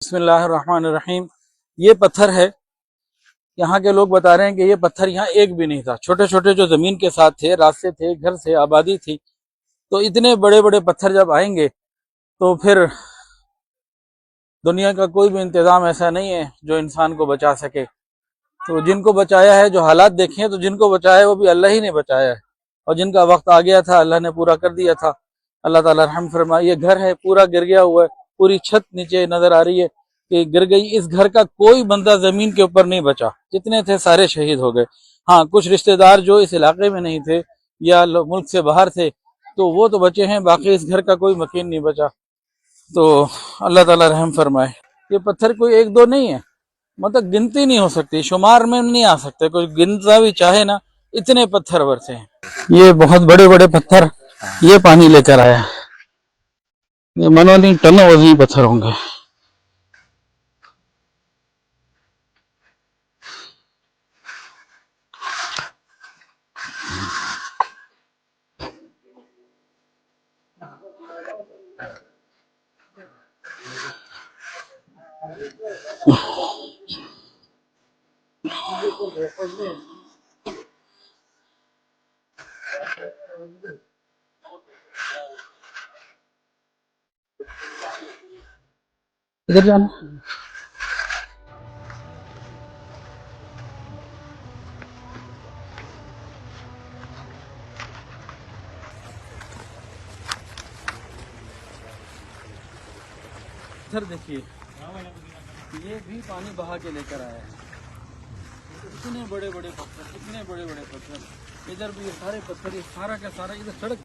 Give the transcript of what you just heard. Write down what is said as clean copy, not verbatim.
बिस्मिल्लाहिर्रहमानिर्रहीम। ये पत्थर है। यहाँ के लोग बता रहे हैं कि ये पत्थर यहाँ एक भी नहीं था। छोटे छोटे जो जमीन के साथ थे, रास्ते थे, घर से आबादी थी, तो इतने बड़े बड़े पत्थर जब आएंगे तो फिर दुनिया का कोई भी इंतजाम ऐसा नहीं है जो इंसान को बचा सके। तो जिनको बचाया है, जो हालात देखे हैं, तो जिनको बचाया है वो भी अल्लाह ही ने बचाया है, और जिनका वक्त आ गया था अल्लाह ने पूरा कर दिया था। अल्लाह ताला रहम फरमाए। ये घर है, पूरा गिर गया हुआ है, पूरी छत नीचे नजर आ रही है कि गिर गई। इस घर का कोई बंदा जमीन के ऊपर नहीं बचा, जितने थे सारे शहीद हो गए। हाँ, कुछ रिश्तेदार जो इस इलाके में नहीं थे या मुल्क से बाहर थे तो वो तो बचे हैं, बाकी इस घर का कोई मकीन नहीं बचा। तो अल्लाह ताला रहम फरमाए। ये पत्थर कोई एक दो नहीं है, मतलब गिनती नहीं हो सकती, शुमार में नहीं आ सकते, कोई गिनता भी चाहे ना, इतने पत्थर बरसे हैं। ये बहुत बड़े बड़े पत्थर ये पानी लेकर आया। ये मनो नहीं टनों वजनी पत्थर होंगे। इधर जाना। पत्थर देखिए, ये भी पानी बहा के लेकर आया है। इतने बड़े बड़े पत्थर, इतने बड़े बड़े पत्थर। इधर भी ये सारे पत्थर, ये सारा का सारा इधर सड़क